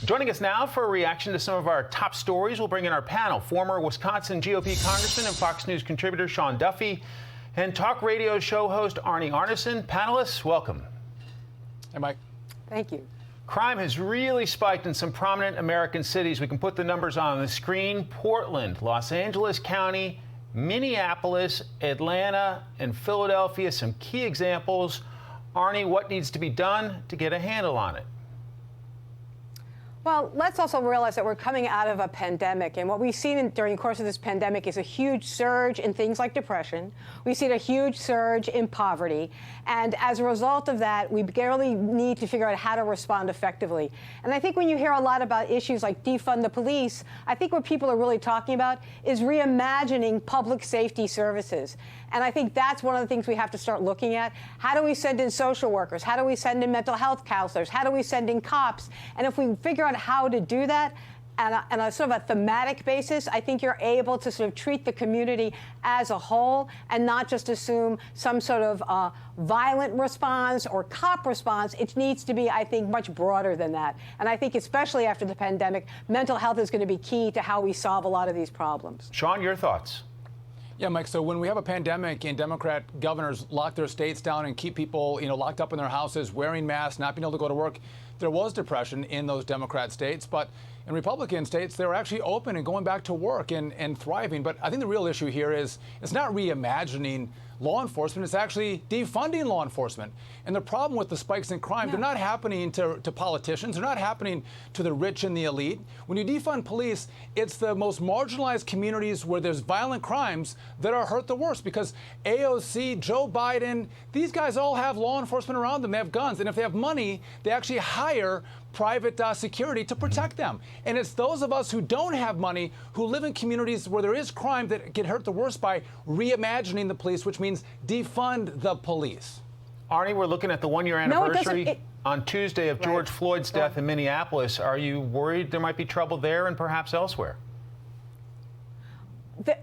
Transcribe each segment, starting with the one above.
Joining us now for a reaction to some of our top stories, we'll bring in our panel, former Wisconsin GOP Congressman and Fox News contributor Sean Duffy, and talk radio show host Arnie Arnesen. Panelists, welcome. Hey, Mike. Thank you. Crime has really spiked in some prominent American cities. We can put the numbers on the screen. Portland, Los Angeles County, Minneapolis, Atlanta, and Philadelphia, some key examples. Arnie, what needs to be done to get a handle on it? Well, let's also realize that we're coming out of a pandemic, and what we've seen during the course of this pandemic is a huge surge in things like depression. We've seen a huge surge in poverty, and as a result of that, we really need to figure out how to respond effectively. And I think when you hear a lot about issues like defund the police, I think what people are really talking about is reimagining public safety services. And I think that's one of the things we have to start looking at. How do we send in social workers? How do we send in mental health counselors? How do we send in cops? And if we figure out how to do that on a sort of a thematic basis, I think you're able to sort of treat the community as a whole and not just assume some sort of violent response or cop response. It needs to be, I think, much broader than that. And I think especially after the pandemic, mental health is going to be key to how we solve a lot of these problems. Sean, your thoughts? Yeah, Mike, so when we have a pandemic and Democrat governors lock their states down and keep people, locked up in their houses, wearing masks, not being able to go to work, there was depression in those Democrat states. But in Republican states, they were actually open and going back to work and thriving. But I think the real issue here is it's not reimagining law enforcement, it's actually defunding law enforcement. And the problem with the spikes in crime, they're not happening to politicians, they're not happening to the rich and the elite. When you defund police, it's the most marginalized communities where there's violent crimes that are hurt the worst, because AOC, Joe Biden, these guys all have law enforcement around them, they have guns, and if they have money, they actually hire private security to protect them. And it's those of us who don't have money, who live in communities where there is crime, that get hurt the worst by reimagining the police, which means defund the police. Arnie, we're looking at the one-year anniversary on Tuesday of George Floyd's death in Minneapolis. Are you worried there might be trouble there and perhaps elsewhere?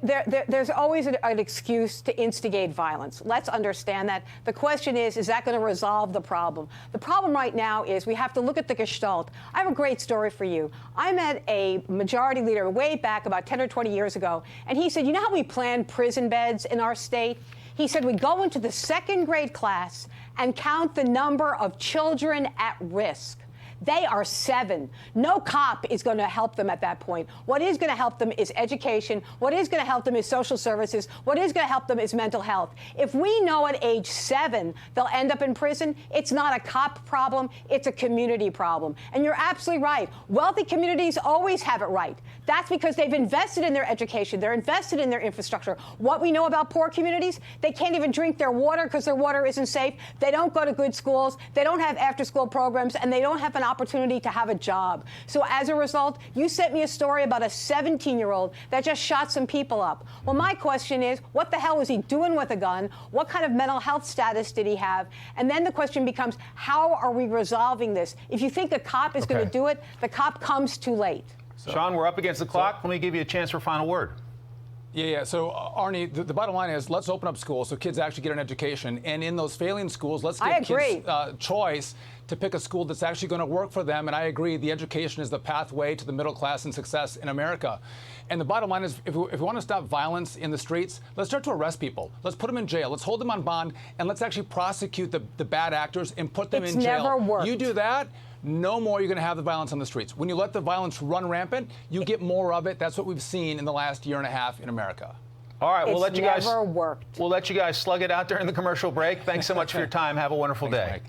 There's always an excuse to instigate violence. Let's understand that. The question is that going to resolve the problem? The problem right now is we have to look at the gestalt. I have a great story for you. I met a majority leader way back about 10 or 20 years ago, and he said, you know how we plan prison beds in our state? He said, we go into the second grade class and count the number of children at risk. They are 7. No cop is going to help them at that point. What is going to help them is education. What is going to help them is social services. What is going to help them is mental health. If we know at age 7 they'll end up in prison, it's not a cop problem, it's a community problem. And you're absolutely right. Wealthy communities always have it right. That's because they've invested in their education. They're invested in their infrastructure. What we know about poor communities, they can't even drink their water because their water isn't safe. They don't go to good schools. They don't have after-school programs, and they don't have an opportunity to have a job. So as a result, you sent me a story about a 17-year-old that just shot some people up. Well, my question is, what the hell was he doing with a gun? What kind of mental health status did he have? And then the question becomes, how are we resolving this? If you think a cop is going to do it, the cop comes too late. Sean, we're up against the clock. Let me give you a chance for a final word. Yeah. So, Arnie, the bottom line is let's open up schools so kids actually get an education. And in those failing schools, let's give kids choice to pick a school that's actually going to work for them. And I agree, the education is the pathway to the middle class and success in America. And the bottom line is, if we want to stop violence in the streets, let's start to arrest people. Let's put them in jail. Let's hold them on bond, and let's actually prosecute the bad actors and put them in jail. It's never worked. You do that, no more you're going to have the violence on the streets. When you let the violence run rampant, you get more of it. That's what we've seen in the last year and a half in America. All right, we'll let you guys. Never worked. We'll let you guys slug it out during the commercial break. Thanks so much for your time. Have a wonderful day. Mike.